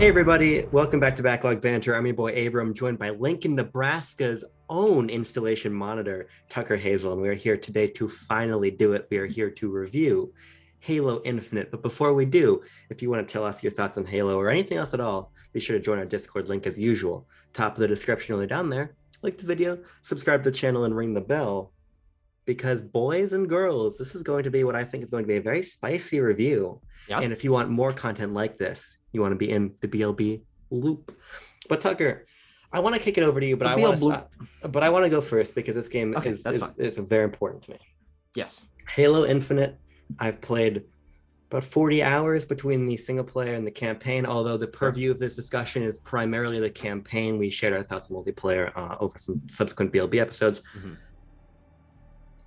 Hey everybody, welcome back to Backlog Banter. I'm your boy Abram, joined by Lincoln, Nebraska's own installation monitor, Tucker Hazel, and we are here today to finally do it. We are here to review Halo Infinite. But before we do, if you want to tell us your thoughts on Halo or anything else at all, be sure to join our Discord link as usual. Top of the description only down there. Like the video, subscribe to the channel, and ring the bell. Because boys and girls, this is going to be what I think is going to be a very spicy review. Yep. And if you want more content like this, you want to be in the BLB loop. But Tucker, I want to kick it over to you, but I want to go first because this game is very important to me. Yes. Halo Infinite, I've played about 40 hours between the single player and the campaign, although the purview of this discussion is primarily the campaign. We shared our thoughts on multiplayer over some subsequent BLB episodes. Mm-hmm.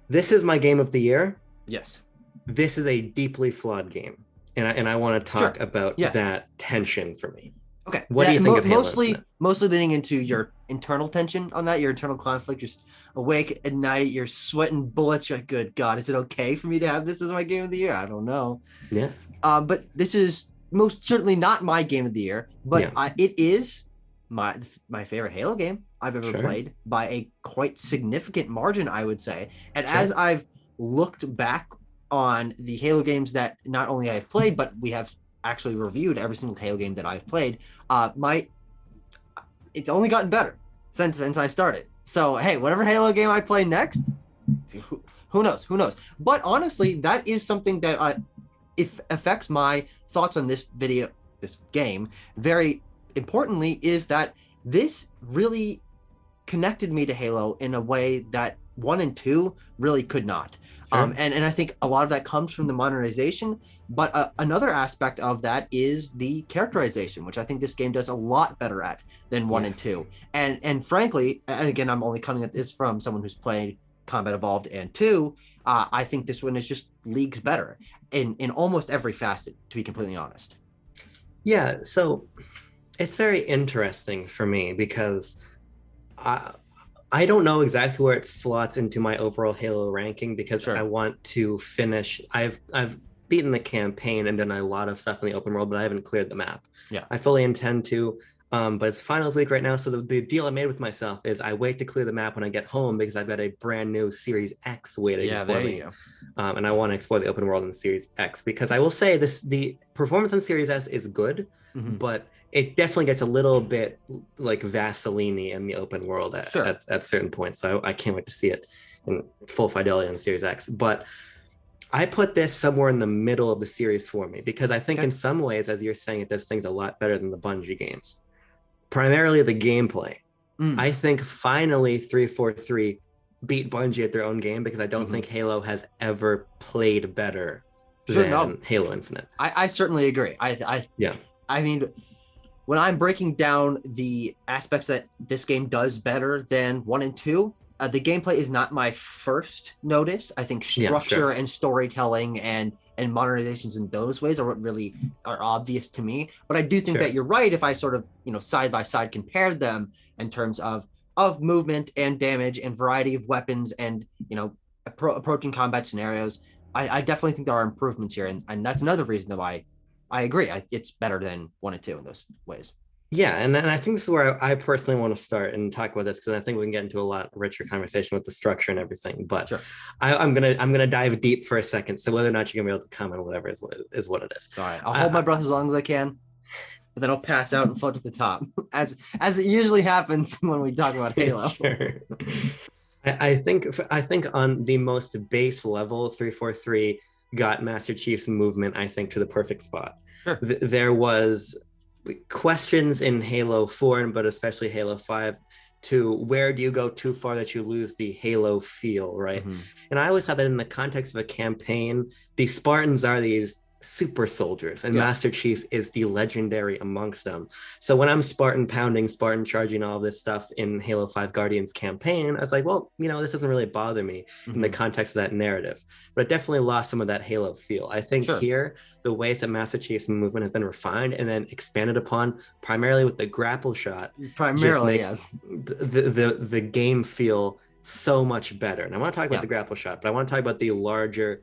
This is my game of the year. Yes. This is a deeply flawed game. And I want to talk about that tension for me. Okay. What do you think of Halo Infinite? Mostly leaning into your internal tension on that, your internal conflict. You're just awake at night, you're sweating bullets. You're like, good God, is it okay for me to have this as my game of the year? I don't know. Yes. But this is most certainly not my game of the year, but it is my favorite Halo game I've ever played by a quite significant margin, I would say. And as I've looked back on the Halo games that not only I've played, but we have actually reviewed every single Halo game that I've played, it's only gotten better since I started. So, hey, whatever Halo game I play next, who knows? But honestly, that is something that if affects my thoughts on this game, very importantly, is that this really connected me to Halo in a way that 1 and 2 really could not. And I think a lot of that comes from the modernization, but another aspect of that is the characterization, which I think this game does a lot better at than 1 and 2. And frankly, and again, I'm only coming at this from someone who's played Combat Evolved and 2, I think this one is just leagues better in almost every facet, to be completely honest. Yeah, so it's very interesting for me because I don't know exactly where it slots into my overall Halo ranking because I want to finish. I've beaten the campaign and done a lot of stuff in the open world, but I haven't cleared the map. Yeah, I fully intend to, but it's finals week right now. So the deal I made with myself is I wait to clear the map when I get home because I've got a brand new Series X waiting for me. And I want to explore the open world in Series X because I will say the performance on Series S is good, but it definitely gets a little bit like Vaseline in the open world at certain points. So I can't wait to see it in full fidelity on the Series X. But I put this somewhere in the middle of the series for me because I think in some ways, as you're saying, it does things a lot better than the Bungie games. Primarily the gameplay. I think finally 343 beat Bungie at their own game because I don't think Halo has ever played better than Halo Infinite. I certainly agree. I mean, when I'm breaking down the aspects that this game does better than 1 and 2, the gameplay is not my first notice. I think structure and storytelling and modernizations in those ways are what really are obvious to me. But I do think that you're right if I sort of, side by side compared them in terms of movement and damage and variety of weapons and, approaching combat scenarios. I definitely think there are improvements here. And that's another reason why I agree. It's better than 1 and 2 in those ways. Yeah, and I think this is where I personally want to start and talk about this because I think we can get into a lot richer conversation with the structure and everything. But I'm gonna dive deep for a second. So whether or not you're gonna be able to comment, whatever is what it is. All right, I'll hold my breath as long as I can, but then I'll pass out and float to the top, as it usually happens when we talk about Halo. I think on the most base level, 343 got Master Chief's movement, I think, to the perfect spot. There was questions in Halo 4, but especially Halo 5, to where do you go too far that you lose the Halo feel, right? And I always thought that in the context of a campaign, the Spartans are these super soldiers and Master Chief is the legendary amongst them. So when I'm Spartan pounding, Spartan charging, all this stuff in Halo 5 Guardians campaign, I was like, well, this doesn't really bother me in the context of that narrative, but it definitely lost some of that Halo feel. I think here the ways that Master Chief's movement has been refined and then expanded upon primarily with the grapple shot makes the game feel so much better. And I want to talk about the grapple shot, but I want to talk about the larger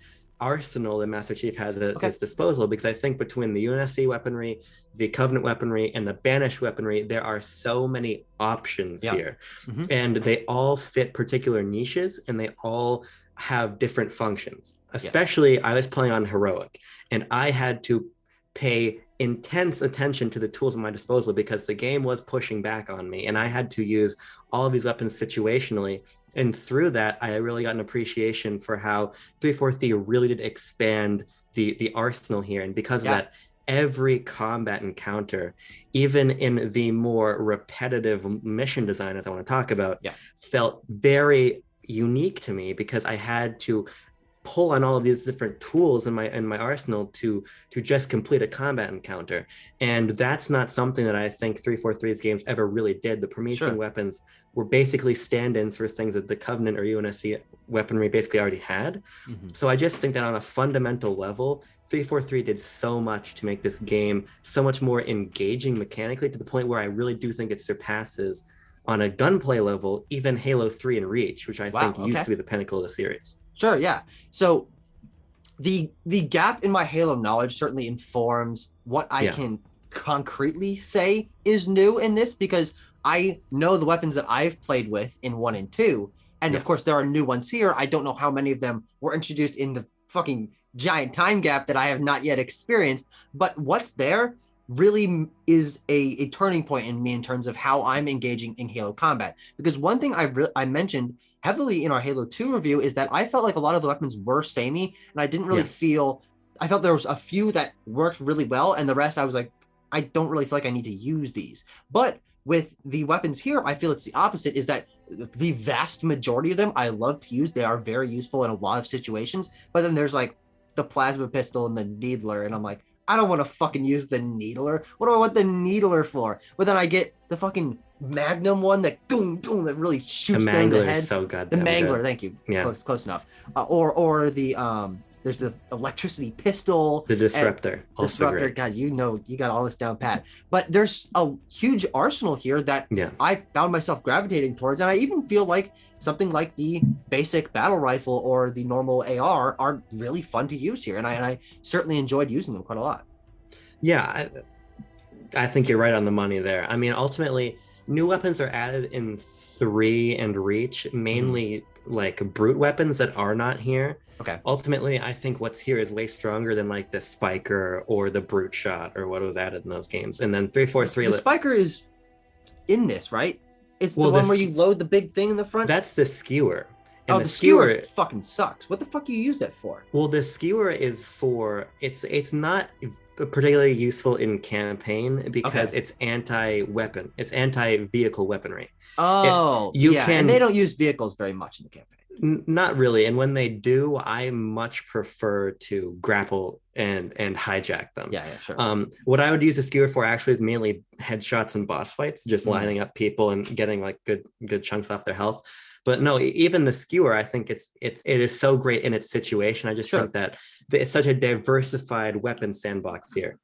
arsenal that Master Chief has at Okay. his disposal, because I think between the UNSC weaponry, the Covenant weaponry, and the Banished weaponry, there are so many options Yeah. here. And they all fit particular niches, and they all have different functions. Especially, I was playing on Heroic, and I had to pay intense attention to the tools at my disposal because the game was pushing back on me, and I had to use all of these weapons situationally. And through that, I really got an appreciation for how 343 really did expand the arsenal here. And because of that, every combat encounter, even in the more repetitive mission design, as I want to talk about, felt very unique to me, because I had to pull on all of these different tools in my arsenal to just complete a combat encounter. And that's not something that I think 343's games ever really did. The Promethean weapons were basically stand-ins for things that the Covenant or UNSC weaponry basically already had. So I just think that on a fundamental level, 343 did so much to make this game so much more engaging mechanically, to the point where I really do think it surpasses, on a gunplay level, even Halo 3 and Reach, which I think used to be the pinnacle of the series. Sure, yeah. So the gap in my Halo knowledge certainly informs what I can concretely say is new in this, because I know the weapons that I've played with in 1 and 2, and of course there are new ones here. I don't know how many of them were introduced in the fucking giant time gap that I have not yet experienced, but what's there really is a turning point in me in terms of how I'm engaging in Halo combat. Because one thing I mentioned heavily in our Halo 2 review is that I felt like a lot of the weapons were samey, and I didn't really feel, I felt there was a few that worked really well, and the rest I was like, I don't really feel like I need to use these. But with the weapons here, I feel it's the opposite, is that the vast majority of them I love to use. They are very useful in a lot of situations, but then there's like the plasma pistol and the needler, and I'm like, I don't want to fucking use the needler. What do I want the needler for? But then I get the fucking Magnum one that doom doom that really shoots them in the head. Is so goddamn the Mangler, good. thank you. Yeah, close enough. Or the there's the electricity pistol. The Disruptor. Disruptor. God, you know, you got all this down pat. But there's a huge arsenal here that I found myself gravitating towards, and I even feel like something like the basic battle rifle or the normal AR are really fun to use here, and I certainly enjoyed using them quite a lot. Yeah, I think you're right on the money there. I mean, ultimately, new weapons are added in 3 and Reach, mainly like brute weapons that are not here. Okay. Ultimately, I think what's here is way stronger than like the Spiker or the Brute Shot or what was added in those games. And then 343. The Spiker is in this, right? It's the one where you load the big thing in the front? That's the Skewer. And the skewer fucking sucks. What the fuck do you use that for? Well, the Skewer is for, it's not particularly useful in campaign because it's anti-weapon. It's anti-vehicle weaponry. Oh, and they don't use vehicles very much in the campaign. Not really. And when they do, I much prefer to grapple and hijack them. Yeah, sure. What I would use the Skewer for actually is mainly headshots and boss fights, just lining up people and getting like good chunks off their health. But no, even the Skewer, I think it is so great in its situation. I just think that it's such a diversified weapon sandbox here.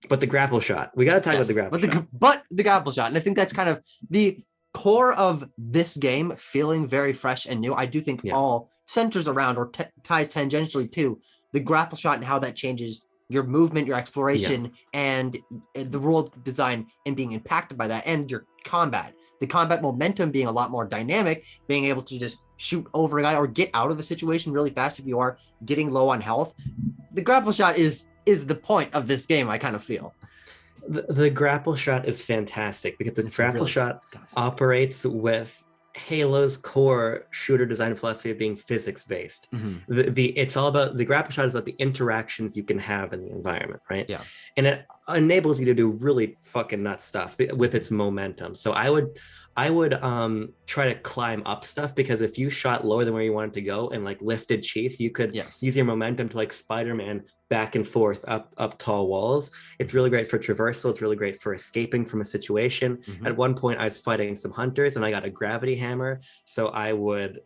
But the grapple shot, we got to talk about the grapple shot. But the grapple shot, and I think that's kind of the core of this game, feeling very fresh and new. I do think all centers around or ties tangentially to the grapple shot and how that changes your movement, your exploration, and the world design and being impacted by that, and your combat. The combat momentum being a lot more dynamic, being able to just shoot over a guy or get out of a situation really fast if you are getting low on health. The grapple shot is the point of this game, I kind of feel. The grapple shot is fantastic because the grapple shot operates with Halo's core shooter design philosophy of being physics-based. It's all about, the grapple shot is about the interactions you can have in the environment, right? Yeah. And it enables you to do really fucking nuts stuff with its momentum. So I would try to climb up stuff, because if you shot lower than where you wanted to go and like lifted Chief, you could use your momentum to like Spider-Man back and forth up tall walls. It's really great for traversal. It's really great for escaping from a situation. At one point I was fighting some hunters and I got a gravity hammer, so I would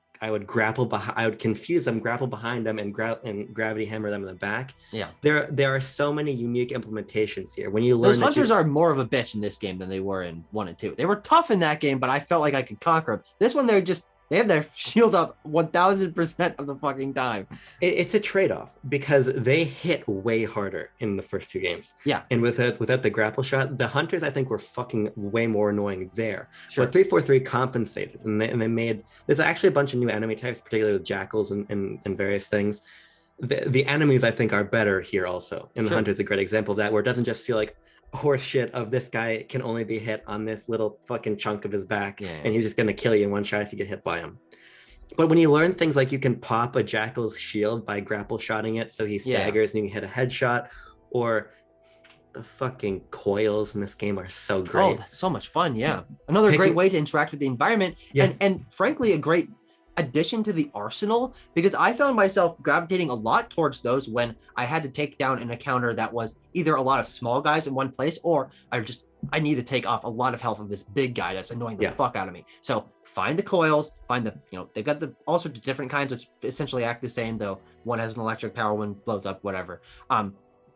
grapple behind, I would confuse them, grapple behind them, and gravity hammer them in the back. Yeah. There are so many unique implementations here. When you learn those hunters are more of a bitch in this game than they were in 1 and 2. They were tough in that game, but I felt like I could conquer them. This one, they're just They have their shield up 1000% of the fucking time. It's a trade-off because they hit way harder in the first two games. Yeah. And without the grapple shot, the hunters I think were fucking way more annoying there. Sure. But 343 compensated, and they made, there's actually a bunch of new enemy types, particularly with jackals and various things. The enemies I think are better here also. And the hunter is a great example of that, where it doesn't just feel like horse shit of this guy can only be hit on this little fucking chunk of his back, and he's just gonna kill you in one shot if you get hit by him. But when you learn things like you can pop a jackal's shield by grapple shotting it so he staggers and you can hit a headshot, or the fucking coils in this game are so great. Oh, that's so much fun. Yeah. Another great way to interact with the environment. And frankly, a great addition to the arsenal, because I found myself gravitating a lot towards those when I had to take down an encounter that was either a lot of small guys in one place, or I need to take off a lot of health of this big guy that's annoying the fuck out of me. So find the coils, find the, they've got all sorts of different kinds which essentially act the same, though one has an electric power, one blows up, whatever.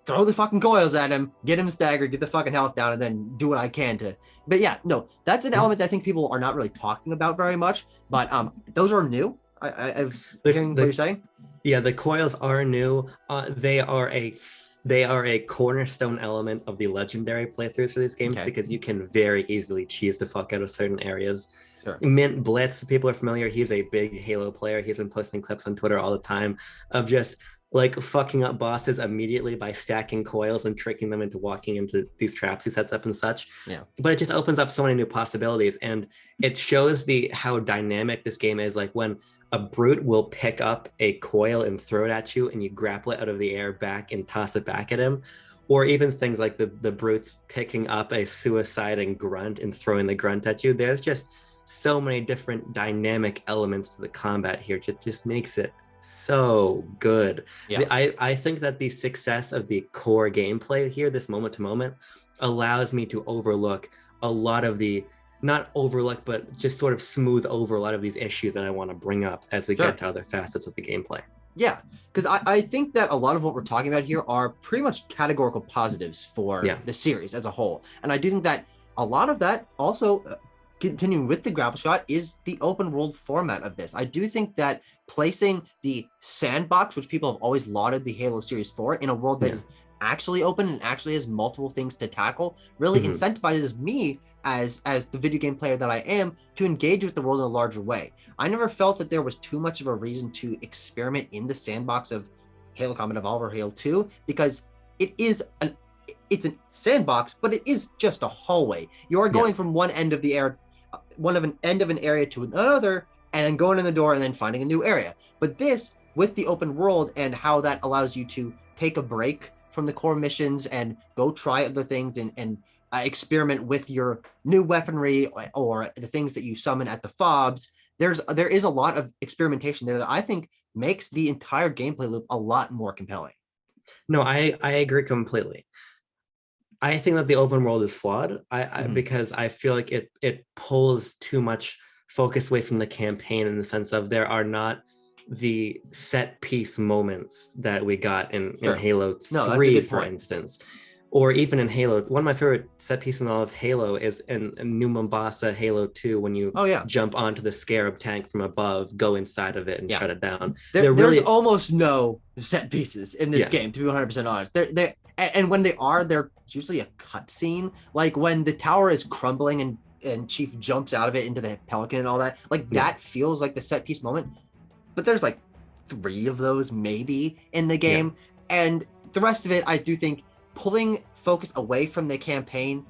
Throw the fucking coils at him, get him staggered, get the fucking health down, and then do what I can to. But yeah, no, that's an element that I think people are not really talking about very much. But those are new. I was hearing what you're saying. Yeah, the coils are new. They are a cornerstone element of the legendary playthroughs for these games because you can very easily cheese the fuck out of certain areas. Sure. Mint Blitz, people are familiar. He's a big Halo player. He's been posting clips on Twitter all the time of just like fucking up bosses immediately by stacking coils and tricking them into walking into these traps he sets up and such. Yeah. But it just opens up so many new possibilities, and it shows how dynamic this game is. Like when a brute will pick up a coil and throw it at you, and you grapple it out of the air back and toss it back at him. Or even things like the brutes picking up a suiciding grunt and throwing the grunt at you. There's just so many different dynamic elements to the combat here. It just makes it so good. Yeah. I think that the success of the core gameplay here, this moment to moment, allows me to overlook a lot of the, not overlook, but just sort of smooth over a lot of these issues that I want to bring up as we get to other facets of the gameplay. Yeah, because I think that a lot of what we're talking about here are pretty much categorical positives for the series as a whole. And I do think that a lot of that also, continuing with the grapple shot, is the open world format of this. I do think that placing the sandbox, which people have always lauded the Halo series for, in a world that is actually open and actually has multiple things to tackle, really incentivizes me as the video game player that I am to engage with the world in a larger way. I never felt that there was too much of a reason to experiment in the sandbox of Halo Combat Evolved or Halo 2, because it's a sandbox, but it is just a hallway. You are going from one end of the air, end of an area to another, and then going in the door and then finding a new area. But this, with the open world and how that allows you to take a break from the core missions and go try other things and experiment with your new weaponry or the things that you summon at the fobs, there is a lot of experimentation there that I think makes the entire gameplay loop a lot more compelling. No, I agree completely. I think that the open world is flawed because I feel like it pulls too much focus away from the campaign, in the sense of there are not the set piece moments that we got in Halo 3, for instance, or even in Halo. One of my favorite set pieces in all of Halo is in New Mombasa, Halo 2, when you jump onto the Scarab tank from above, go inside of it and shut it down. There's almost no set pieces in this game, to be 100% honest. And when they are, they're usually a cutscene, like when the tower is crumbling and Chief jumps out of it into the Pelican and all that. Like that feels like the set piece moment. But there's like 3 of those maybe in the game. And the rest of it, I do think pulling focus away from the campaign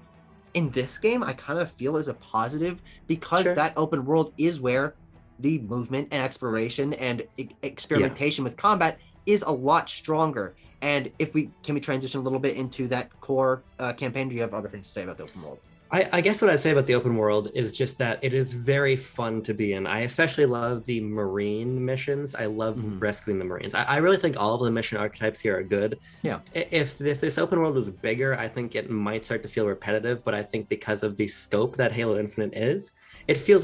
in this game, I kind of feel is a positive, because that open world is where the movement and exploration and experimentation with combat is a lot stronger. And can we transition a little bit into that core campaign? Do you have other things to say about the open world? I guess what I'd say about the open world is just that it is very fun to be in. I especially love the Marine missions. I love rescuing the Marines. I really think all of the mission archetypes here are good. Yeah. If this open world was bigger, I think it might start to feel repetitive, but I think because of the scope that Halo Infinite is, it feels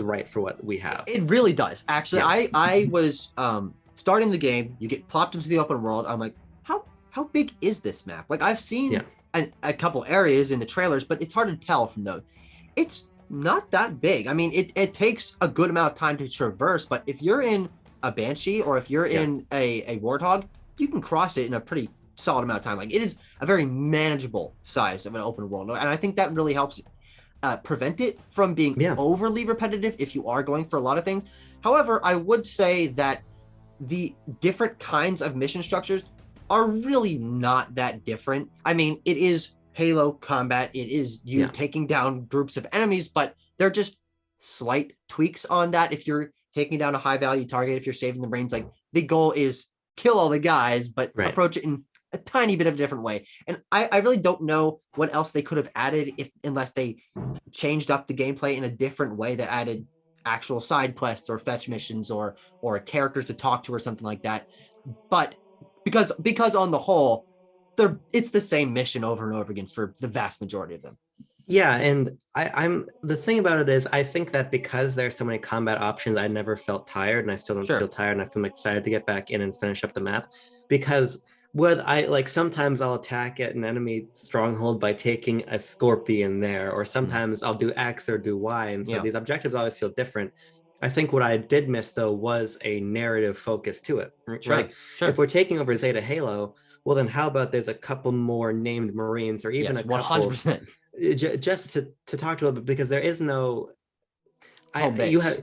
right for what we have. It really does. Actually, I was starting the game, you get plopped into the open world. I'm like, how big is this map? Like I've seen a couple areas in the trailers, but it's hard to tell from those. It's not that big. I mean, it takes a good amount of time to traverse, but if you're in a Banshee or if you're in a Warthog, you can cross it in a pretty solid amount of time. Like, it is a very manageable size of an open world. And I think that really helps prevent it from being overly repetitive if you are going for a lot of things. However, I would say that the different kinds of mission structures are really not that different. I mean, it is Halo combat. It is you taking down groups of enemies, but they're just slight tweaks on that. If you're taking down a high value target, if you're saving the brains, like the goal is kill all the guys, but approach it in a tiny bit of a different way. And I really don't know what else they could have added unless they changed up the gameplay in a different way that added actual side quests or fetch missions or characters to talk to or something like that. But because on the whole, it's the same mission over and over again for the vast majority of them. Yeah, and I'm the thing about it is I think that because there's so many combat options, I never felt tired, and I still don't feel tired, and I feel excited to get back in and finish up the map. Because sometimes I'll attack at an enemy stronghold by taking a scorpion there, or sometimes I'll do X or do Y, and so these objectives always feel different. I think what I did miss though was a narrative focus to it. Right? If we're taking over Zeta Halo, well then how about there's a couple more named Marines, or even a couple 100%. Just to talk to a little bit, because there is no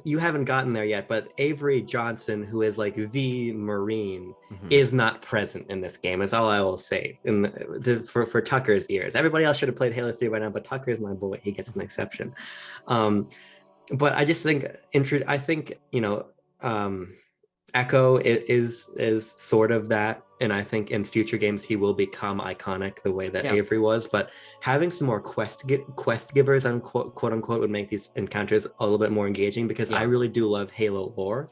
you haven't gotten there yet, but Avery Johnson, who is like the Marine, is not present in this game. Is all I will say for Tucker's ears. Everybody else should have played Halo 3 by now, but Tucker is my boy. He gets an exception. But I just think Echo is sort of that, and I think in future games he will become iconic the way that Avery was. But having some more quest givers, quote unquote, would make these encounters a little bit more engaging, because I really do love Halo lore.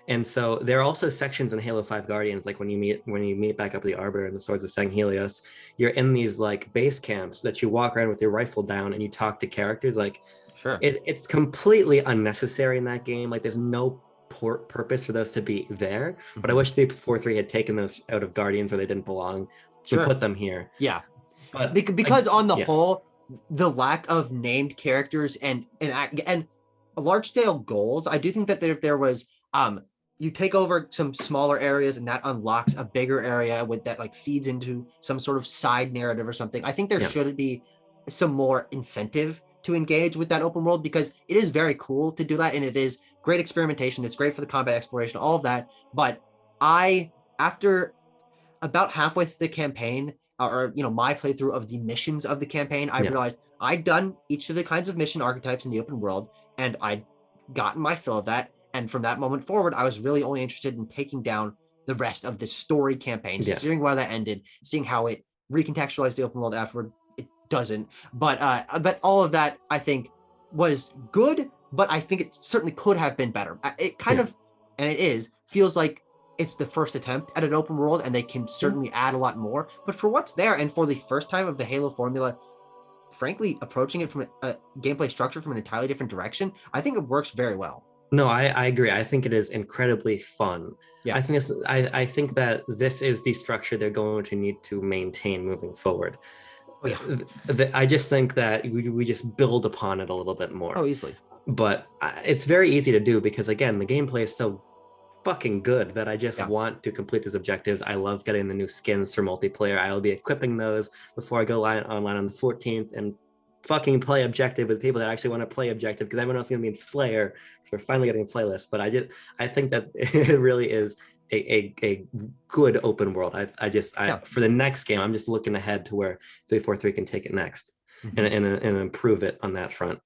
And so there are also sections in Halo 5 Guardians, like when you meet back up with the Arbiter and the Swords of Sanghelios, you're in these like base camps that you walk around with your rifle down and you talk to characters. Like, it's completely unnecessary in that game. Like, there's no purpose for those to be there, but I wish 343 had taken those out of Guardians where they didn't belong and put them here. But because on the whole, the lack of named characters and large scale goals, I do think that if there was you take over some smaller areas and that unlocks a bigger area with that like feeds into some sort of side narrative or something, I think there should be some more incentive to engage with that open world, because it is very cool to do that, and it is great experimentation. It's great for the combat exploration, all of that. But after about halfway through the campaign, or my playthrough of the missions of the campaign, I realized I'd done each of the kinds of mission archetypes in the open world, and I'd gotten my fill of that. And from that moment forward, I was really only interested in taking down the rest of the story campaign, seeing where that ended, seeing how it recontextualized the open world afterward. It doesn't, but all of that I think was good. But I think it certainly could have been better. It kind of, and it feels like it's the first attempt at an open world, and they can certainly add a lot more. But for what's there, and for the first time of the Halo formula, frankly, approaching it from a gameplay structure from an entirely different direction, I think it works very well. No, I agree. I think it is incredibly fun. I think that this is the structure they're going to need to maintain moving forward. I just think that we just build upon it a little bit more. Easily. But it's very easy to do, because again, the gameplay is so fucking good that I just want to complete these objectives. I love getting the new skins for multiplayer. I will be equipping those before I go online on the 14th and fucking play objective with people that actually want to play objective, because everyone else is going to be in Slayer, so we're finally getting a playlist. But I think that it really is a good open world. For the next game, I'm just looking ahead to where 343 can take it next and improve it on that front.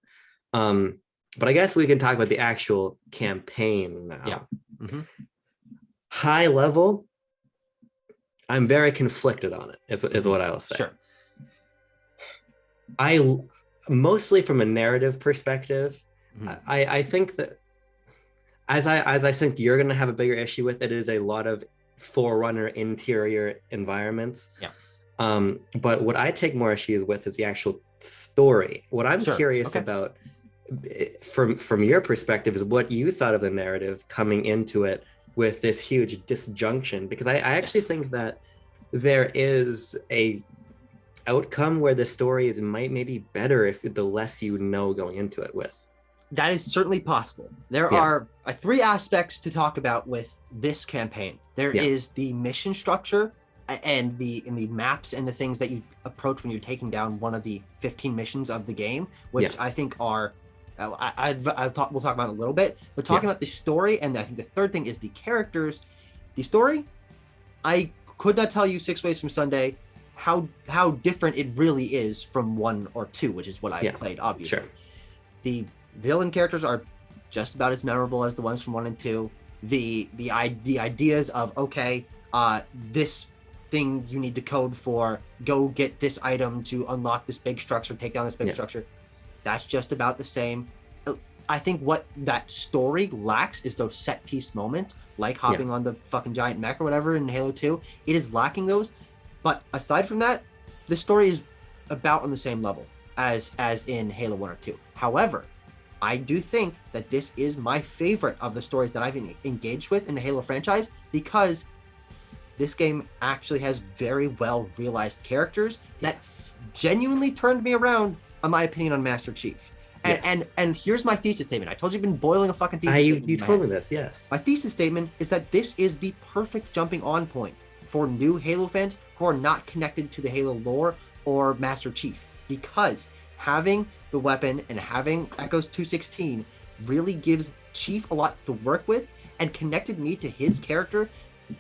But I guess we can talk about the actual campaign now. High level, I'm very conflicted on it, is what I will say. I mostly from a narrative perspective, I think that as I think you're going to have a bigger issue with it, is a lot of Forerunner interior environments. But what I take more issue with is the actual story. What I'm curious about, from your perspective, is what you thought of the narrative coming into it with this huge disjunction, because I actually think that there is outcome where the story is might maybe better if the less you know going into it with. That is certainly possible. There are three aspects to talk about with this campaign. There is the mission structure and the maps and the things that you approach when you're taking down one of the 15 missions of the game, which I think are we'll talk about in a little bit. But talking about the story, and I think the third thing is the characters. The story, I could not tell you 6 Ways from Sunday how different it really is from 1 or 2, which is what I played, obviously. Sure. The villain characters are just about as memorable as the ones from 1 and 2. The ideas of, okay, this thing you need to code for, go get this item to unlock this big structure, take down this big structure, that's just about the same. I think what that story lacks is those set piece moments, like hopping on the fucking giant mech or whatever in Halo 2. It is lacking those. But aside from that, the story is about on the same level as in Halo 1 or 2. However, I do think that this is my favorite of the stories that I've engaged with in the Halo franchise, because this game actually has very well realized characters that genuinely turned me around on my opinion on Master Chief. And here's my thesis statement. I told you I've been boiling a fucking thesis statement. You told me this, yes. My thesis statement is that this is the perfect jumping on point for new Halo fans who are not connected to the Halo lore or Master Chief, because having the weapon and having Echo's 216 really gives Chief a lot to work with and connected me to his character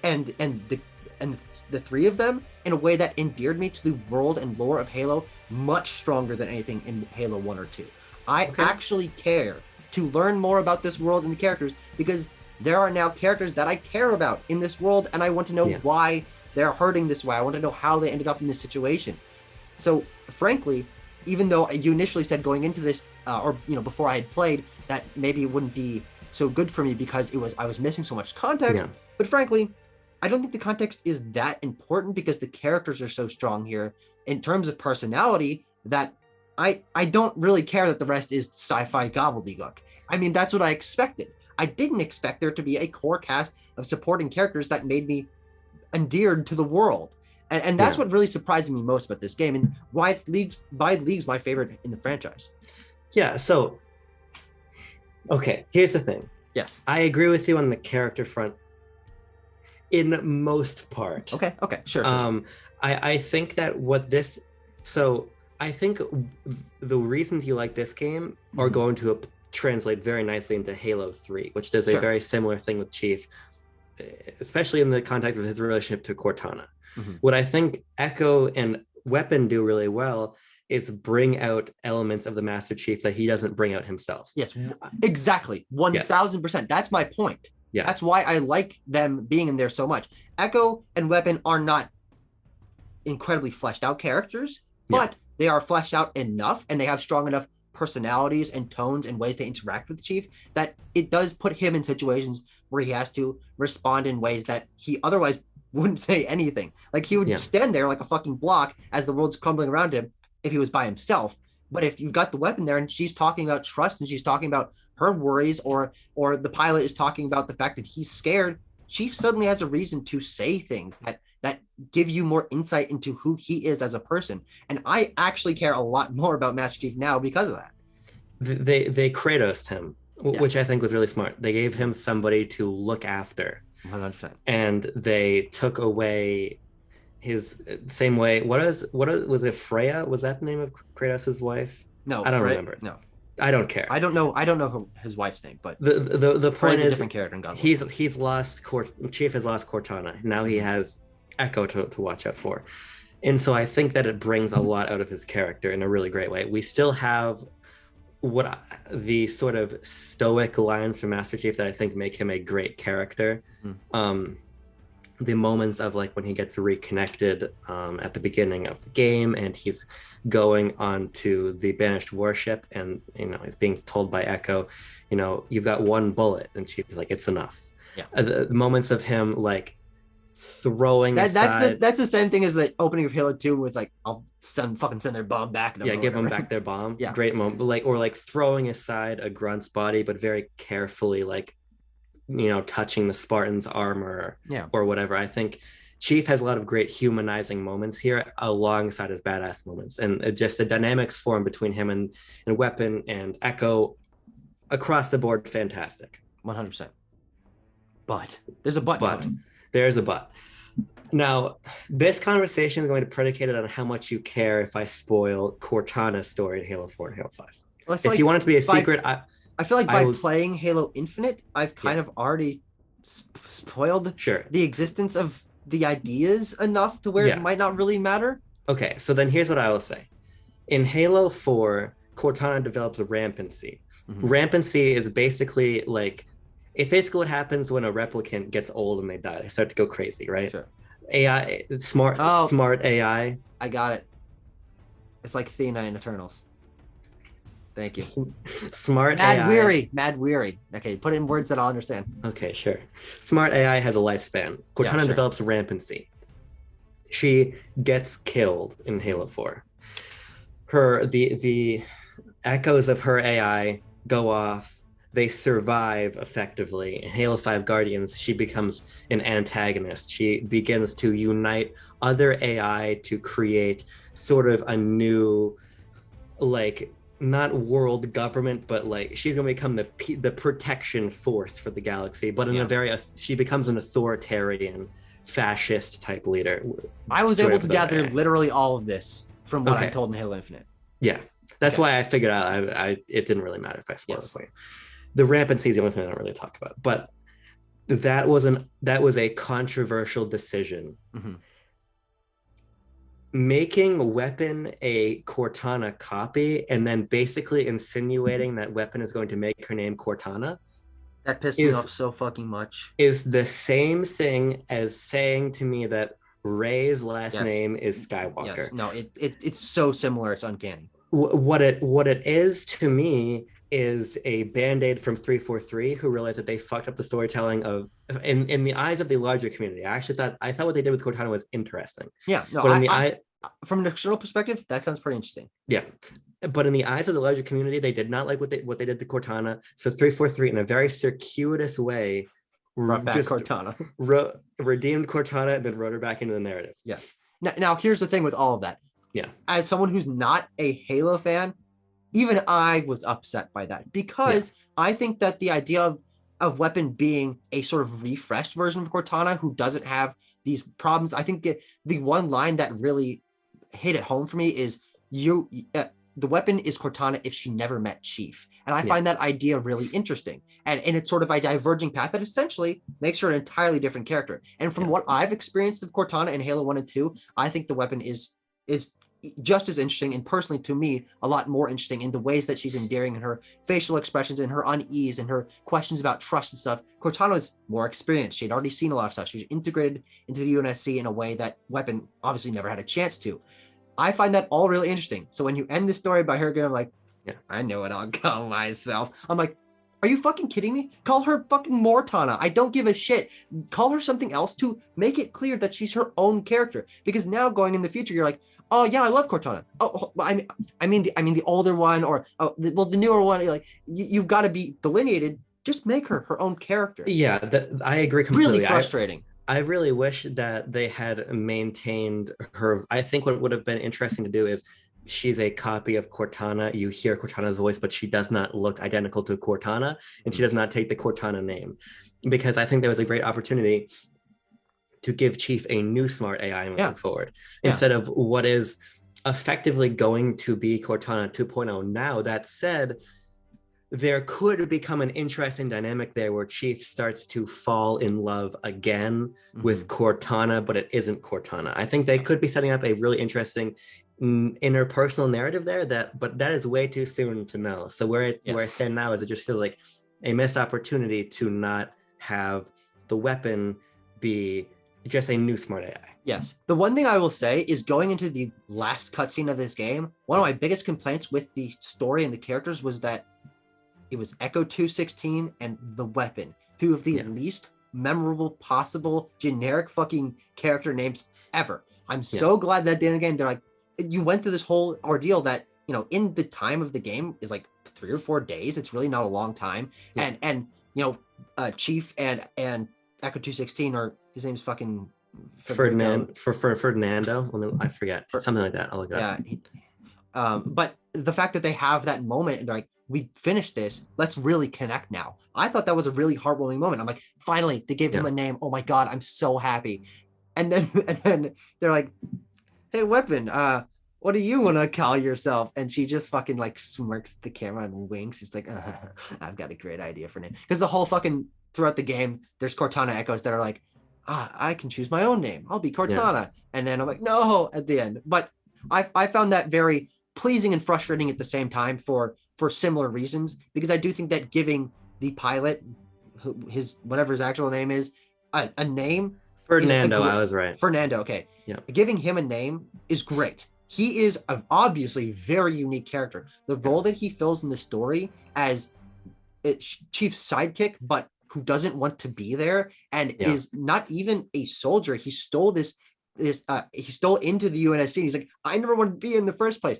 and the three of them in a way that endeared me to the world and lore of Halo much stronger than anything in Halo 1 or 2. I actually care to learn more about this world and the characters, because there are now characters that I care about in this world, and I want to know why they're hurting this way. I want to know how they ended up in this situation. So, frankly, even though you initially said going into this, or before I had played, that maybe it wouldn't be so good for me because I was missing so much context. But frankly, I don't think the context is that important, because the characters are so strong here in terms of personality that I don't really care that the rest is sci-fi gobbledygook. I mean, that's what I expected. I didn't expect there to be a core cast of supporting characters that made me endeared to the world. And that's what really surprised me most about this game, and why it's by leagues my favorite in the franchise. Yeah, so, okay, here's the thing. Yes. I agree with you on the character front in most part. Okay, sure. I think that I think the reasons you like this game are going to translate very nicely into Halo 3, which does a very similar thing with Chief, especially in the context of his relationship to Cortana. What I think Echo and Weapon do really well is bring out elements of the Master Chief that he doesn't bring out himself. Yes, exactly. 1000%. That's my point. Yeah. That's why I like them being in there so much. Echo and Weapon are not incredibly fleshed out characters, but they are fleshed out enough, and they have strong enough personalities and tones and ways to interact with the Chief that it does put him in situations where he has to respond in ways that he otherwise wouldn't say anything. Like, he would stand there like a fucking block as the world's crumbling around him if he was by himself. But if you've got the Weapon there and she's talking about trust and she's talking about her worries, or the pilot is talking about the fact that he's scared, Chief suddenly has a reason to say things that give you more insight into who he is as a person. And I actually care a lot more about Master Chief now because of that. They Kratos'd him, which I think was really smart. They gave him somebody to look after. 100%. And they took away his same way. Was it Freya? Was that the name of Kratos' wife? No, I don't remember. No, I don't care. I don't know his wife's name, but the point is, a different character in God of War. He's lost Chief has lost Cortana. Now he has Echo to watch out for, and so I think that it brings a lot out of his character in a really great way. We still have the sort of stoic lines from Master Chief that I think make him a great character. The moments of, like, when he gets reconnected at the beginning of the game and he's going on to the banished warship, and he's being told by Echo, you've got one bullet, and Chief's like, it's enough. The moments of him like throwing aside, that's the same thing as the opening of Halo 2 with, like, I'll send their bomb back. Give them back their bomb. Great moment. Or throwing aside a grunt's body, but very carefully, like, touching the Spartan's armor or whatever. I think Chief has a lot of great humanizing moments here alongside his badass moments. And just the dynamics form between him and Weapon and Echo across the board, fantastic. 100%. But there's a but. There's a but. Now, this conversation is going to be predicated on how much you care if I spoil Cortana's story in Halo 4 and Halo 5. Well, if you want it to be a secret, I feel like by playing Halo Infinite, I've kind of already spoiled the existence of the ideas enough to where it might not really matter. Okay, so then here's what I will say. In Halo 4, Cortana develops a rampancy. Mm-hmm. Rampancy is basically like, it's basically what happens when a replicant gets old and they die. They start to go crazy, right? Sure. AI, smart AI. I got it. It's like Athena in Eternals. Thank you. Smart AI. Mad weary. Okay, put it in words that I'll understand. Okay, sure. Smart AI has a lifespan. Cortana develops rampancy. She gets killed in Halo 4. The echoes of her AI go off. They survive effectively. In Halo 5 Guardians, she becomes an antagonist. She begins to unite other AI to create sort of a new, like, not world government, but like she's going to become the protection force for the galaxy, but in she becomes an authoritarian fascist type leader. I was able to gather literally all of this from what I'm told in Halo Infinite. Yeah, that's why I figured out it didn't really matter if I spoiled it for you. The rampancy is the only thing I don't really talk about, but that was a controversial decision. Mm-hmm. Making Weapon a Cortana copy and then basically insinuating that Weapon is going to make her name Cortana. That pissed me off so fucking much. Is the same thing as saying to me that Rey's last name is Skywalker. Yes. No, it's so similar. It's uncanny. What it is to me is a band-aid from 343 who realized that they fucked up the storytelling of in the eyes of the larger community. I thought what they did with Cortana was interesting. Yeah, no, from an external perspective, that sounds pretty interesting. Yeah, but in the eyes of the larger community, they did not like what they did to Cortana. So 343, in a very circuitous way, brought back Cortana, redeemed Cortana, and then wrote her back into the narrative. Yes. Now here's the thing with all of that. Yeah. As someone who's not a Halo fan, even I was upset by that because I think that the idea of Weapon being a sort of refreshed version of Cortana who doesn't have these problems. I think the one line that really hit it home for me is the Weapon is Cortana if she never met Chief. And I find that idea really interesting. And it's sort of a diverging path that essentially makes her an entirely different character. And from what I've experienced of Cortana in Halo 1 and 2, I think the Weapon is just as interesting, and personally to me a lot more interesting in the ways that she's endearing in her facial expressions and her unease and her questions about trust and stuff. Cortana was more experienced. She'd already seen a lot of stuff. She was integrated into the UNSC in a way that Weapon obviously never had a chance to. I find that all really interesting. So when you end the story by her going like, I know it, I'll go myself. I'm like, are you fucking kidding me? Call her fucking Mortana. I don't give a shit. Call her something else to make it clear that she's her own character. Because now going in the future, you're like, oh yeah, I love Cortana. Oh, I mean the older one, or the newer one. Like you've got to be delineated. Just make her own character. Yeah, I agree completely. Really frustrating. I really wish that they had maintained her. I think what would have been interesting to do is she's a copy of Cortana. You hear Cortana's voice, but she does not look identical to Cortana, and she does not take the Cortana name, because I think there was a great opportunity to give Chief a new smart AI moving forward, instead of what is effectively going to be Cortana 2.0 now. That said, there could become an interesting dynamic there where Chief starts to fall in love again with Cortana, but it isn't Cortana. I think they could be setting up a really interesting interpersonal narrative there, but that is way too soon to know. So where I stand now is it just feels like a missed opportunity to not have the Weapon be just a new smart AI. Yes. The one thing I will say is, going into the last cutscene of this game, one of my biggest complaints with the story and the characters was that it was Echo 216 and the Weapon, two of the least memorable possible generic fucking character names ever. I'm so glad that at the end of the game, they're like, you went through this whole ordeal that, in the time of the game is like 3 or 4 days. It's really not a long time. And Chief and Echo 216, or his name's fucking Ferdinando. I forget something like that. I'll look it up. But the fact that they have that moment and they're like, we finished this, let's really connect now. I thought that was a really heartwarming moment. I'm like, finally, they gave him a name. Oh my God, I'm so happy. And then they're like, hey, Weapon, what do you want to call yourself? And she just fucking like smirks at the camera and winks. She's like, I've got a great idea for name. Because the whole fucking throughout the game, there's Cortana echoes that are like, I can choose my own name. I'll be Cortana. Yeah. And then I'm like, no, at the end. But I found that very pleasing and frustrating at the same time for similar reasons, because I do think that giving the pilot, his whatever his actual name is, a name. Fernando, I was right. Fernando, okay. Yeah. Giving him a name is great. He is an obviously very unique character. The role that he fills in the story as Chief's sidekick, but who doesn't want to be there and is not even a soldier. He stole he stole into the UNSC. He's like, I never wanted to be in the first place.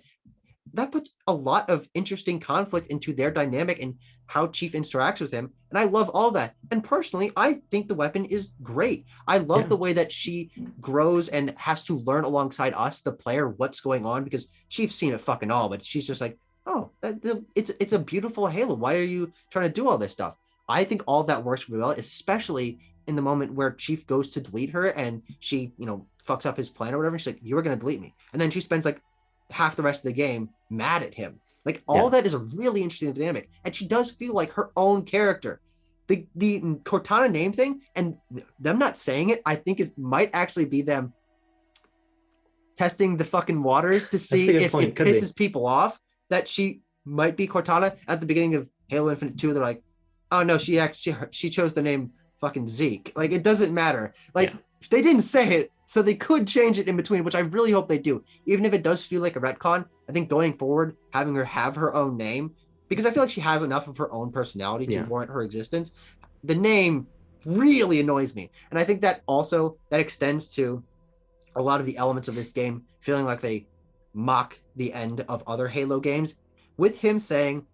That puts a lot of interesting conflict into their dynamic and how Chief interacts with him. And I love all that. And personally, I think the Weapon is great. I love the way that she grows and has to learn alongside us, the player, what's going on, because Chief's seen it fucking all, but she's just like, oh, it's a beautiful Halo. Why are you trying to do all this stuff? I think all of that works really well, especially in the moment where Chief goes to delete her and she, fucks up his plan or whatever. She's like, you were going to delete me. And then she spends like half the rest of the game mad at him. Like all that is a really interesting dynamic. And she does feel like her own character. The Cortana name thing and them not saying it, I think might actually be them testing the fucking waters to see if it pisses people off that she might be Cortana. At the beginning of Halo Infinite 2, they're like, oh no, she chose the name fucking Zeke. Like it doesn't matter. Like they didn't say it, so they could change it in between, which I really hope they do. Even if it does feel like a retcon, I think going forward, having her have her own name, because I feel like she has enough of her own personality to warrant her existence. The name really annoys me. And I think that also, that extends to a lot of the elements of this game, feeling like they mock the end of other Halo games, with him saying,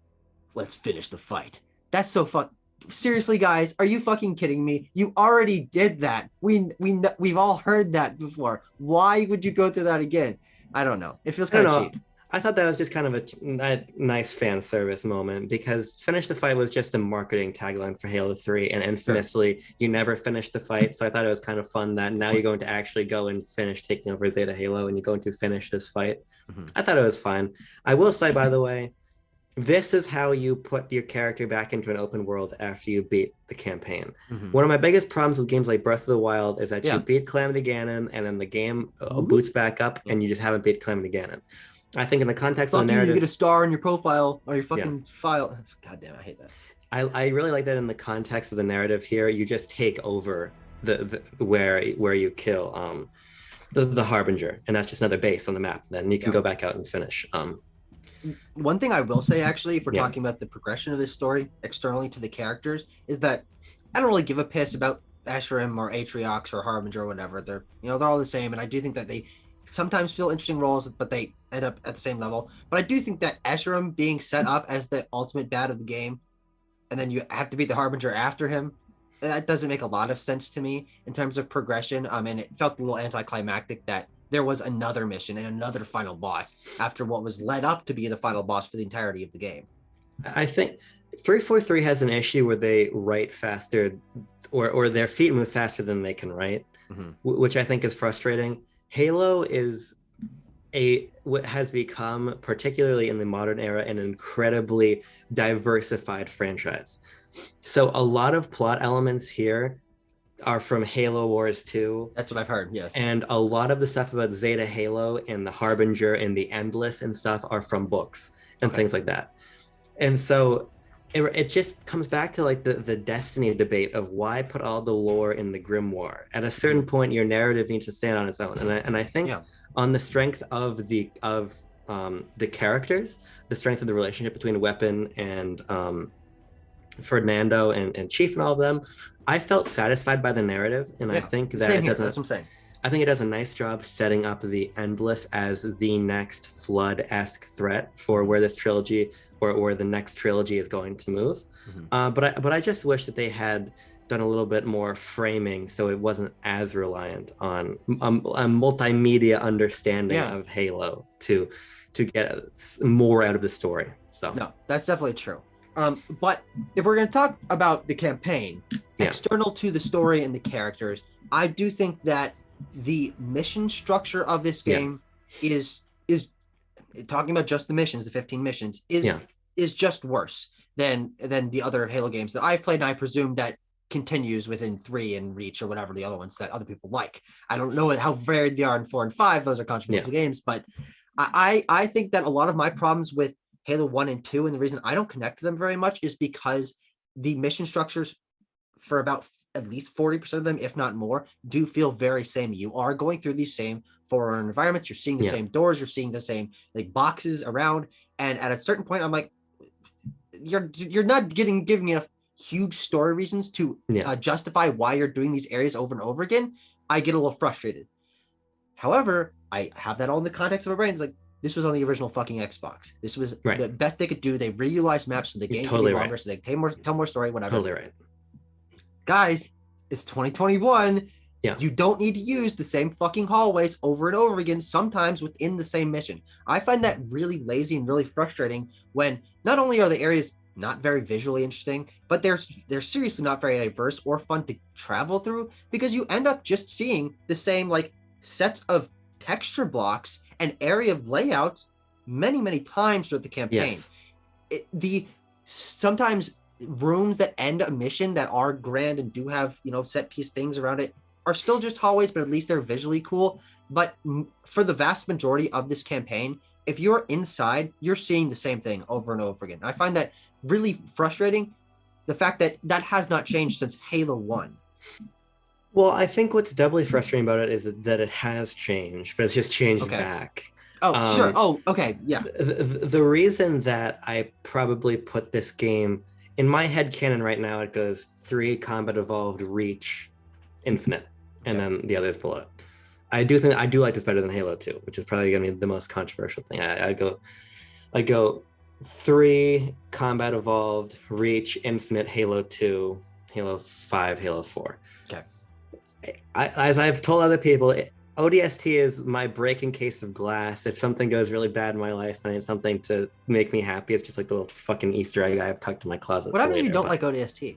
let's finish the fight. That's so fun. Seriously, guys, are you fucking kidding me? You already did that. We've all heard that before. Why would you go through that again? I don't know. It feels kind of cheap. I thought that was just kind of a nice fan service moment, because finish the fight was just a marketing tagline for Halo 3, and infamously, you never finished the fight. So I thought it was kind of fun that now you're going to actually go and finish taking over Zeta Halo, and you're going to finish this fight. I thought it was fine. I will say, by the way, this is how you put your character back into an open world after you beat the campaign. One of my biggest problems with games like Breath of the Wild is that you beat Calamity Ganon, and then the game boots back up, and you just haven't beat Calamity Ganon. I think in the context of the narrative, you get a star in your profile or your fucking file. God damn, I hate that. I really like that in the context of the narrative here. You just take over the where you kill the Harbinger, and that's just another base on the map. Then you can go back out and finish. One thing I will say, actually, if we're talking about the progression of this story externally to the characters, is that I don't really give a piss about Escharum or Atriox or Harbinger or whatever. They're all the same, and I do think that they sometimes feel interesting roles, but they end up at the same level. But I do think that Escharum being set up as the ultimate bad of the game, and then you have to beat the Harbinger after him, that doesn't make a lot of sense to me in terms of progression. And it felt a little anticlimactic that there was another mission and another final boss after what was led up to be the final boss for the entirety of the game. I think 343 has an issue where they write faster, or their feet move faster than they can write, which I think is frustrating. Halo is what has become, particularly in the modern era, an incredibly diversified franchise. So a lot of plot elements here are from Halo Wars 2. That's what I've heard, yes. And a lot of the stuff about Zeta Halo and the Harbinger and the Endless and stuff are from books and things like that. And so it just comes back to like the Destiny debate of why put all the lore in the Grimoire. At a certain point, your narrative needs to stand on its own. And I think on the strength of the characters, the strength of the relationship between Weapon and Fernando and Chief and all of them, I felt satisfied by the narrative, and I think that it doesn't. That's what I'm saying. I think it does a nice job setting up the Endless as the next Flood-esque threat for where this trilogy or the next trilogy is going to move. But I just wish that they had done a little bit more framing, so it wasn't as reliant on a multimedia understanding of Halo to get more out of the story. So no, that's definitely true. But if we're going to talk about the campaign, external to the story and the characters, I do think that the mission structure of this game is talking about just the missions, the 15 missions, is just worse than the other Halo games that I've played, and I presume that continues within 3 and Reach or whatever the other ones that other people like. I don't know how varied they are in 4 and 5. Those are controversial games, but I think that a lot of my problems with Halo 1 and 2, and the reason I don't connect to them very much, is because the mission structures for about at least 40% of them, if not more, do feel very same. You are going through these same Forerunner environments. You're seeing the same doors. You're seeing the same like boxes around. And at a certain point, I'm like, you're not giving me enough huge story reasons to justify why you're doing these areas over and over again. I get a little frustrated. However, I have that all in the context of my brain. It's like, this was on the original fucking Xbox. This was the best they could do. They reutilized maps so the game could be longer, so they could tell more story, whatever. Totally right. Guys, it's 2021. You don't need to use the same fucking hallways over and over again, sometimes within the same mission. I find that really lazy and really frustrating when not only are the areas not very visually interesting, but they're seriously not very diverse or fun to travel through, because you end up just seeing the same like sets of texture blocks and area of layouts many times throughout the campaign. The sometimes rooms that end a mission that are grand and do have set piece things around it are still just hallways, but at least they're visually cool. But for the vast majority of this campaign, if you're inside, you're seeing the same thing over and over again. I find that really frustrating, the fact that that has not changed since Halo 1. Well, I think what's doubly frustrating about it is that it has changed, but it's just changed back. Oh, sure. Oh, okay. Yeah. The reason that I probably put this game in my head canon right now, it goes 3 Combat Evolved, Reach, Infinite, and then the others below it. I do like this better than Halo 2, which is probably going to be the most controversial thing. I go 3 Combat Evolved, Reach, Infinite, Halo 2, Halo 5, Halo 4. Okay. As I've told other people, ODST is my breaking case of glass. If something goes really bad in my life and it's something to make me happy, it's just like the little fucking Easter egg I have tucked in my closet. What happens if you don't like ODST?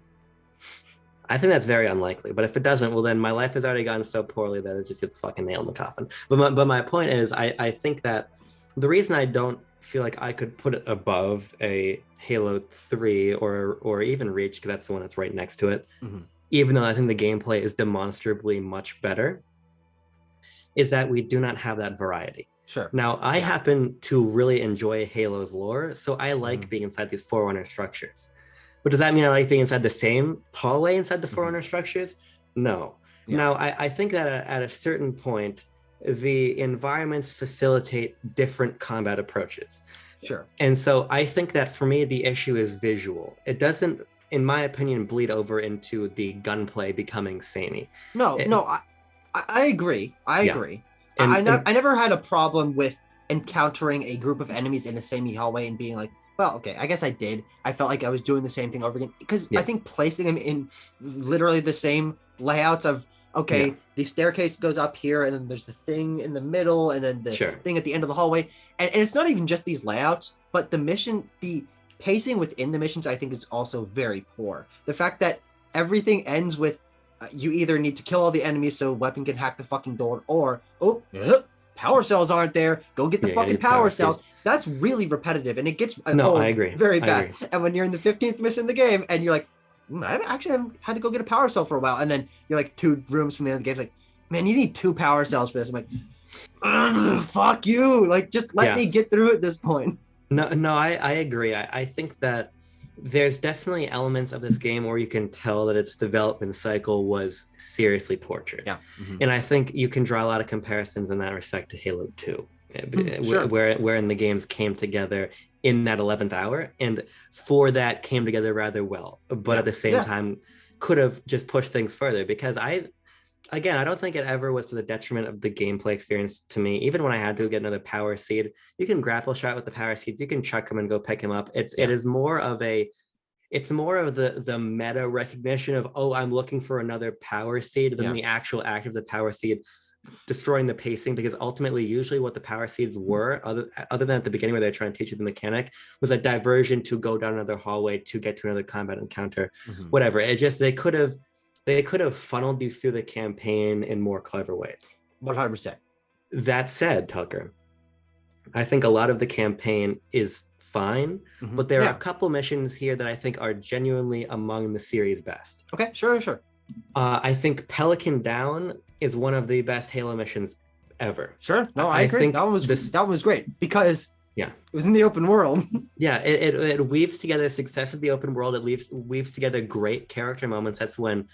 I think that's very unlikely. But if it doesn't, well, then my life has already gone so poorly that it's just a fucking nail in the coffin. But my point is, I think that the reason I don't feel like I could put it above a Halo 3 or even Reach, because that's the one that's right next to it, even though I think the gameplay is demonstrably much better, is that we do not have that variety. Sure. Now, I happen to really enjoy Halo's lore, so I like being inside these Forerunner structures. But does that mean I like being inside the same hallway inside the Forerunner structures? No. Now, I think that at a certain point, the environments facilitate different combat approaches. Sure. And so I think that for me, the issue is visual. It doesn't, in my opinion, bleed over into the gunplay becoming samey. No, I agree. I agree. I never had a problem with encountering a group of enemies in a samey hallway and being like, well, okay, I guess I did. I felt like I was doing the same thing over again, because I think placing them in literally the same layouts of, the staircase goes up here, and then there's the thing in the middle, and then the thing at the end of the hallway. And it's not even just these layouts, but the pacing within the missions, I think, is also very poor. The fact that everything ends with you either need to kill all the enemies so weapon can hack the fucking door, or power cells aren't there, go get the fucking power cells. That's really repetitive, and it gets I agree very fast. And when you're in the 15th mission in the game and you're like, I actually haven't had to go get a power cell for a while, and then you're like 2 rooms from the end of the game, it's like, man, you need 2 power cells for this. I'm like, fuck you, like, just let me get through at this point. No, I agree. I think that there's definitely elements of this game where you can tell that its development cycle was seriously tortured. And I think you can draw a lot of comparisons in that respect to Halo 2, wherein the games came together in that 11th hour, and for that came together rather well, but at the same time could have just pushed things further, because I don't think it ever was to the detriment of the gameplay experience to me. Even when I had to get another power seed, you can grapple shot with the power seeds, you can chuck them and go pick them up. It is more of it's more of the meta recognition of, oh, I'm looking for another power seed than the actual act of the power seed destroying the pacing, because ultimately usually what the power seeds were, other than at the beginning where they're trying to teach you the mechanic, was a diversion to go down another hallway to get to another combat encounter. Whatever. It just, they could have funneled you through the campaign in more clever ways. 100%. That said, Tucker, I think a lot of the campaign is fine, but there are a couple missions here that I think are genuinely among the series' best. Okay, sure. I think Pelican Down is one of the best Halo missions ever. Sure. No, I agree. That one was great because it was in the open world. It weaves together success of the open world. It weaves together great character moments. That's when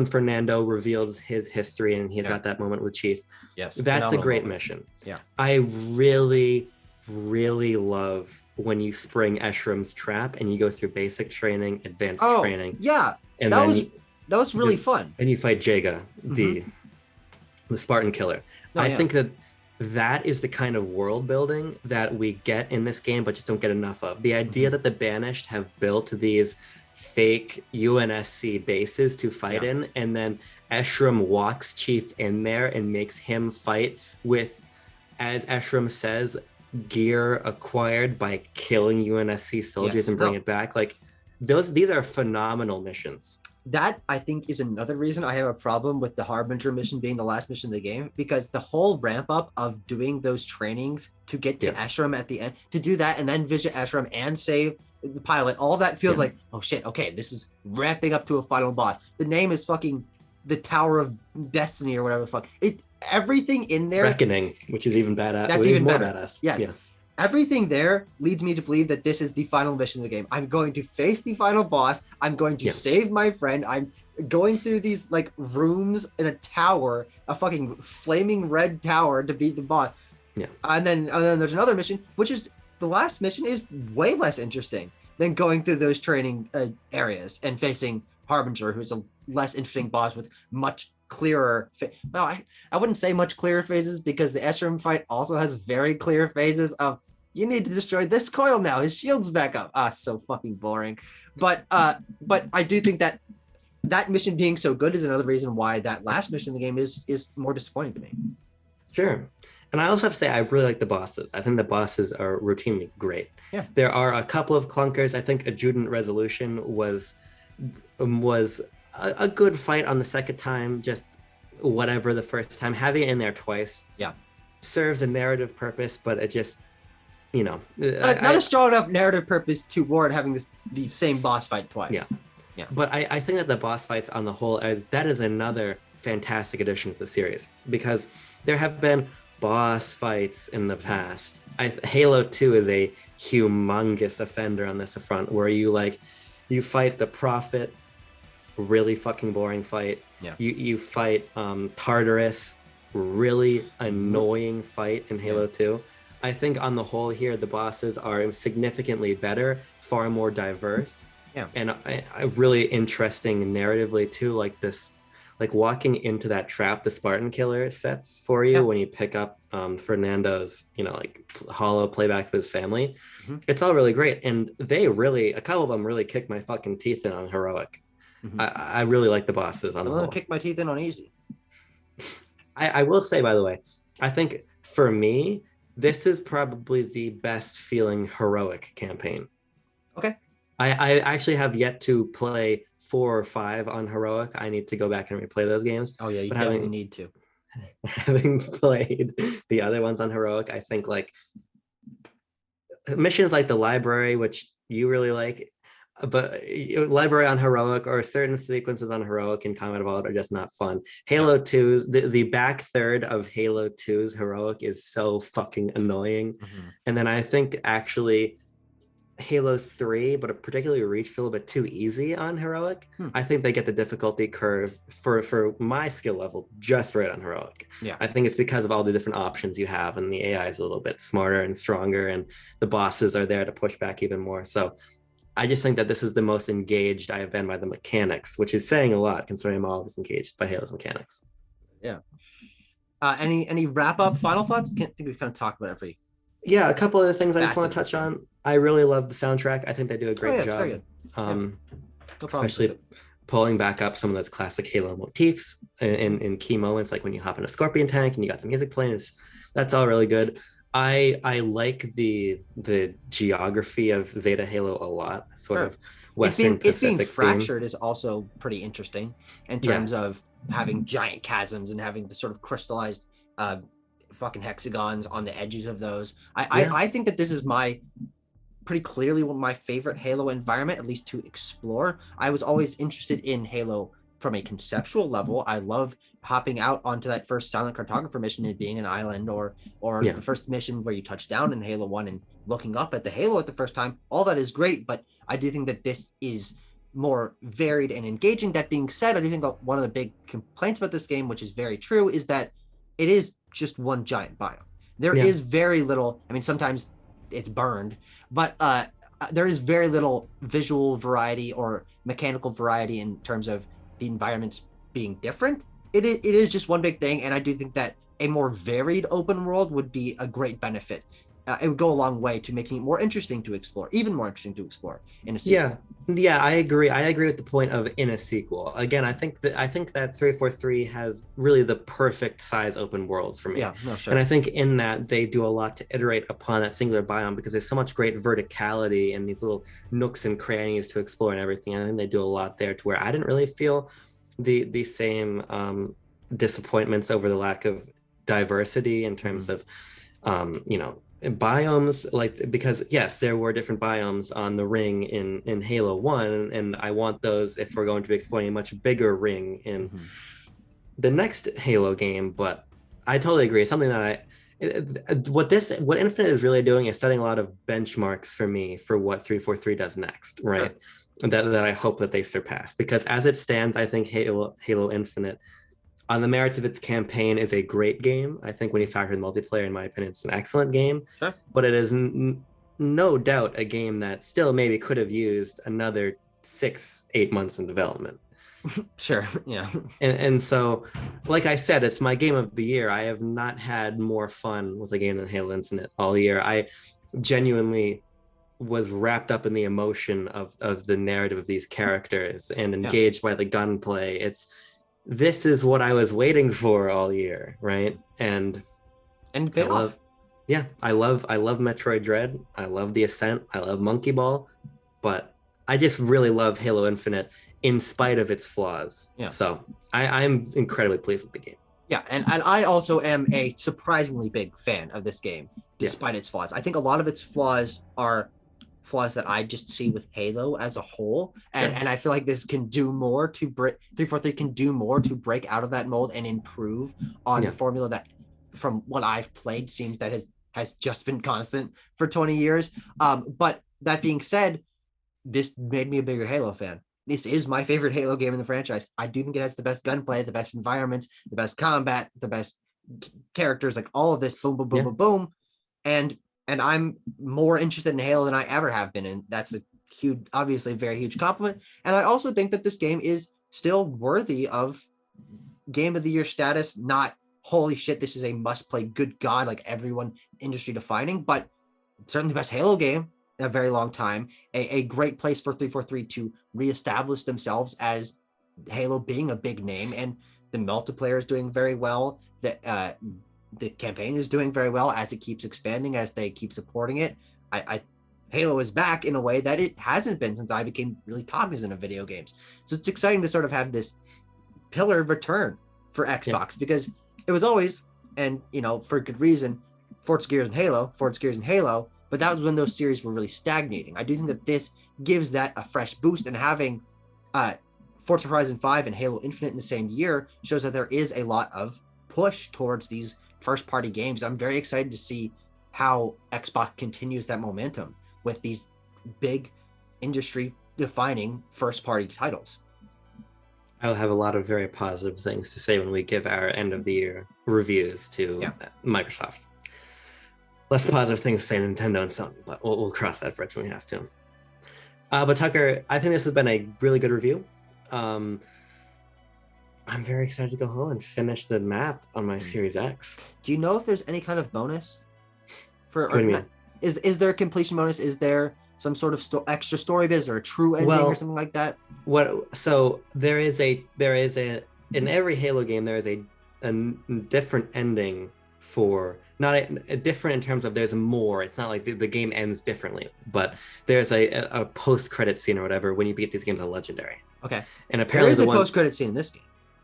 Fernando reveals his history and he's at that moment with Chief. Yes. That's a great mission. Yeah. I really, really love when you spring Eshram's trap and you go through basic training, advanced training. Yeah. And that was really fun. And you fight Jaga, the Spartan killer. I think that is the kind of world building that we get in this game, but just don't get enough of. The idea that the Banished have built these fake UNSC bases to fight in, and then Eshram walks Chief in there and makes him fight with, as Eshram says, gear acquired by killing UNSC soldiers and bring it back. Like these are phenomenal missions. That, I think, is another reason I have a problem with the Harbinger mission being the last mission of the game, because the whole ramp up of doing those trainings to get to Eshram at the end, to do that and then visit Eshram and save the pilot, all that feels like, oh shit, okay, this is ramping up to a final boss. The name is fucking the Tower of Destiny or whatever the fuck. Everything in there. Reckoning, which is even badass. That's even more better. Badass. Yes. Yeah. Everything there leads me to believe that this is the final mission of the game. I'm going to face the final boss. I'm going to save my friend. I'm going through these like rooms in a tower, a fucking flaming red tower to beat the boss. Yeah. And then there's another mission, which is the last mission is way less interesting than going through those training areas and facing Harbinger, who's a less interesting boss with much clearer I wouldn't say much clearer phases, because the Eshram fight also has very clear phases of, you need to destroy this coil now, his shield's back up. So fucking boring. But I do think that mission being so good is another reason why that last mission in the game is more disappointing to me. Sure. And I also have to say, I really like the bosses. I think the bosses are routinely great. Yeah. There are a couple of clunkers. I think Adjutant Resolution was a good fight on the second time, just whatever the first time. Having it in there twice serves a narrative purpose, but it just, not a strong enough narrative purpose to warrant having the same boss fight twice. Yeah. But I think that the boss fights on the whole, that is another fantastic addition to the series, because there have been boss fights in the past. Halo 2 is a humongous offender on this front, where you fight the Prophet, really fucking boring fight. You fight Tartarus, really annoying fight in Halo 2. I think on the whole here, the bosses are significantly better, far more diverse, and really interesting narratively too. Like this, like walking into that trap the Spartan killer sets for you when you pick up Fernando's, hollow playback of his family. It's all really great, and a couple of them really kick my fucking teeth in on Heroic. I really like the bosses on the whole. Kick my teeth in on Easy. I will say, by the way, I think for me, this is probably the best feeling Heroic campaign. Okay. I actually have yet to play 4 or 5 on Heroic. I need to go back and replay those games. Oh yeah, you definitely need to. Having played the other ones on Heroic, I think like missions like the library, which you really like, but library on Heroic or certain sequences on Heroic and Combat Evolved are just not fun. Halo 2's, the back third of Halo 2's Heroic is so fucking annoying. And then I think actually Halo 3, but particularly Reach, feel a bit too easy on Heroic. I think they get the difficulty curve for my skill level just right on Heroic. I think it's because of all the different options you have, and the AI is a little bit smarter and stronger, and the bosses are there to push back even more. So I just think that this is the most engaged I have been by the mechanics, which is saying a lot considering I'm always engaged by Halo's mechanics. Any wrap up final thoughts? I can't think we've kind of talked about every. Yeah, a couple of the things I just want facet to of this touch game. on. I really love the soundtrack. I think they do a Oh great yeah, it's very job, good. Yeah, um, no problems with especially it. pulling back up some of those classic Halo motifs Mhm. in key moments, like when you hop in a Scorpion tank and you got the music playing. That's all really good. I like the geography of Zeta Halo a lot, sort Sure. of Western It being Pacific theme. fractured is also pretty interesting in Yeah, terms of having giant chasms and having the sort of crystallized uh fucking hexagons on the edges of those. yeah, I think that this is my pretty clearly one of my favorite Halo environment, at least to explore. I was always interested in Halo from a conceptual level. I love hopping out onto that first silent cartographer mission and being an island, or yeah, the first mission where you touch down in Halo 1 and looking up at the Halo at the first time. All that is great, but I do think that this is more varied and engaging. That being said, I do think one of the big complaints about this game, which is very true, is that it is just one giant biome. There yeah. is very little, I mean, sometimes it's burned, but there is very little visual variety or mechanical variety in terms of the environments being different. It is just one big thing, and I do think that a more varied open world would be a great benefit. It would go a long way to making it more interesting to explore, even more interesting to explore in a Yeah. sequel. Yeah, I agree. I agree with the point of in a sequel. Again, I think that 343 has really the perfect size open world for me. Yeah, no, And I sure. think in that they do a lot to iterate upon that singular biome because there's so much great verticality and these little nooks and crannies to explore and everything. And I think they do a lot there to where I didn't really feel the same disappointments over the lack of diversity in terms Mhm. of biomes, like, because yes, there were different biomes on the ring in Halo 1, and I want those if we're going to be exploring a much bigger ring in Mhm. the next Halo game. But I totally agree. It's something that what Infinite is really doing is setting a lot of benchmarks for me for what 343 does next, right? Sure. That I hope that they surpass, because as it stands, I think Halo Infinite, on the merits of its campaign, is a great game. I think when you factor in multiplayer, in my opinion, it's an excellent game, Sure. but it is no doubt a game that still maybe could have used another 6, 8 months in development. Sure. Yeah. And so, like I said, it's my game of the year. I have not had more fun with a game than Halo Infinite all year. I genuinely was wrapped up in the emotion of the narrative of these characters and Yeah. engaged by the gunplay. This is what I was waiting for all year, right? And And it I paid love, off. yeah, I love Metroid Dread. I love the Ascent. I love Monkey Ball, but I just really love Halo Infinite in spite of its flaws. Yeah. So I'm incredibly pleased with the game. Yeah, and I also am a surprisingly big fan of this game, Yeah, despite its flaws. I think a lot of its flaws are flaws that I just see with Halo as a whole, sure. and I feel like this can do more to break 343 can do more to break out of that mold and improve on the Yeah, formula that, from what I've played, seems that has just been constant for 20 years. But that being said, this made me a bigger Halo fan. This is my favorite Halo game in the franchise. I do think it has the best gunplay, the best environments, the best combat, the best characters, like all of this, boom, boom, boom, yeah. boom, boom. And I'm more interested in Halo than I ever have been. And that's a huge, obviously, a very huge compliment. And I also think that this game is still worthy of game of the year status. Not holy shit, this is a must play, good God, like everyone industry defining, but certainly the best Halo game in a very long time. A great place for 343 to reestablish themselves as Halo being a big name, and the multiplayer is doing very well. The campaign is doing very well as it keeps expanding, as they keep supporting it. I Halo is back in a way that it hasn't been since I became really cognizant of video games. So it's exciting to sort of have this pillar return for Yeah. Xbox, because it was always, and for good reason, Forza Gears and Halo, Forza Gears and Halo, but that was when those series were really stagnating. I do think that this gives that a fresh boost, and having uh, Forza Horizon 5 and Halo Infinite in the same year shows that there is a lot of push towards these first party games. I'm very excited to see how Xbox continues that momentum with these big industry defining first party titles. I'll have a lot of very positive things to say when we give our end of the year reviews to Yeah. Microsoft. Less positive things to say Nintendo and Sony, but we'll cross that bridge when we have to. But Tucker, I think this has been a really good review. Um, I'm very excited to go home and finish the map on my Series X. Do you know if there's any kind of bonus For What do you mean? Is there a completion bonus? Is there some sort of extra story bit? Is there a true ending or something like that? So there is a in every Halo game there is a different ending for not a different in terms of there's more. It's not like the game ends differently, but there's a post credit scene or whatever when you beat these games on Legendary. Okay. And apparently there is a post credit scene in this game.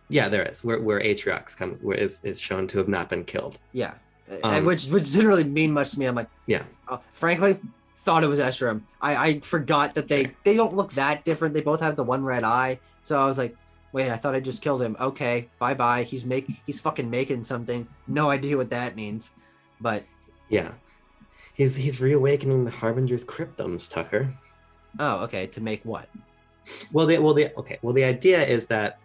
Yeah, there is where Atriox is shown to have not been killed. Yeah, which didn't really mean much to me. I'm like, yeah, frankly, thought it was Escharum. I forgot that they don't look that different. They both have the one red eye, so I was like, wait, I thought I just killed him. Okay, bye bye. He's fucking making something. No idea what that means, but yeah, he's reawakening the Harbinger's cryptums, Tucker. Oh, okay. To make what? Well, the idea is that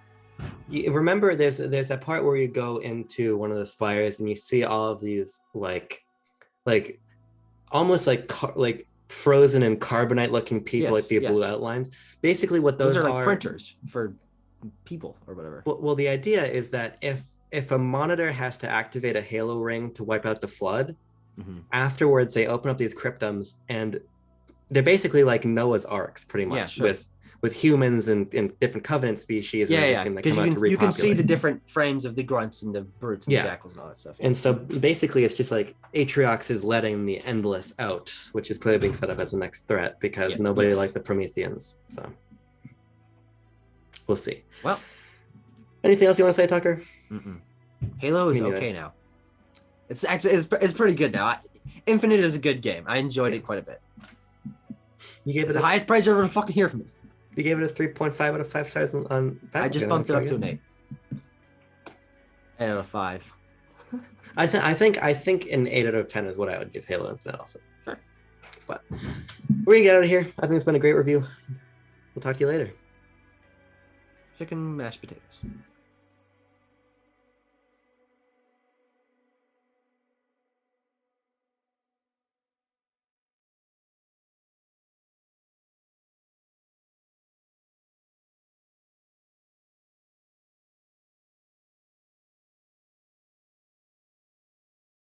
you remember there's that part where you go into one of the spires and you see all of these like almost like frozen and carbonite looking people, like the blue outlines. Basically, what those are like printers for people or whatever. Well, the idea is that if a monitor has to activate a Halo ring to wipe out the Flood, afterwards they open up these cryptums and they're basically like Noah's Arks, pretty much, with humans and different Covenant species. Because you can see the different frames of the grunts and the brutes and the jackals and all that stuff. And so basically it's just like Atriox is letting the Endless out, which is clearly being set up as the next threat because nobody liked the Prometheans. So we'll see. Well, anything else you want to say, Tucker? Halo is okay now. It's actually it's pretty good now. Infinite is a good game. I enjoyed it quite a bit. You gave it the highest praise you're ever fucking hear from me. You gave it a 3.5 out of 5 stars on I just bumped it up to an 8. 8 out of 5. I think an 8 out of 10 is what I would give Halo Infinite also. Sure. But we're gonna get out of here. I think it's been a great review. We'll talk to you later. Chicken mashed potatoes.